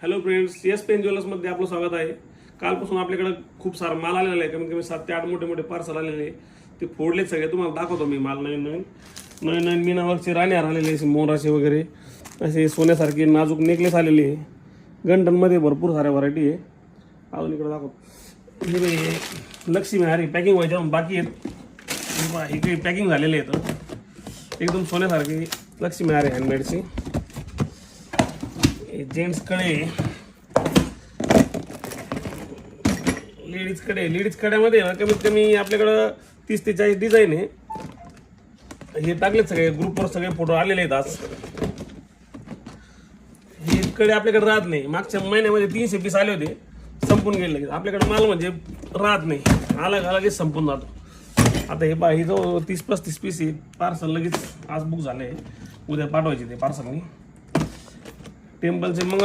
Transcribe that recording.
Hello friends, S pen ज्वेलर्समध्ये आपलं स्वागत आहे. कालपासून आपल्याकडे खूप सारा माल आलेला आहे. कमीत कमी 7 ते 8 मोठे मोठे पार्सल आलेले आहे. ते फोडलेत सगळे. तुम्हाला दाखवतो मी माल. नवीन मीनावरचे राण्यार आलेले आहे, मोराचे वगैरे असे सोन्यासारखे नाजूक नेकलेस आलेले आहे. गंटनमध्ये भरपूर साऱ्या व्हरायटी आहे. अजून इकडे दाखवतो. हे लक्ष्मी हारी पॅकिंग व्हायच्या बाकी आहेत. इकडे पॅकिंग झालेले आहेत एकदम सोन्यासारखी लक्ष्मी हारी हँडमेडची. जेंट्स कडे, लेडीज कड्यामध्ये ना कमीत कमी आपल्याकडं 30 ते 40 डिझाईन आहे. हे टाकलेत सगळे ग्रुपवर, सगळे फोटो आलेले आहेत. आज हे कडे आपल्याकडे राहत नाही. मागच्या महिन्यामध्ये 300 पीस आले होते, संपून गेले. आपल्याकडे माल म्हणजे राहत नाही, आला लगेच संपून जातो. आता हे ही जो 30-35 पीस आहे पार्सल लगेच आज बुक झाले. उद्या पाठवायचे ते पार्सलनी. टेम्पलचे मंगळ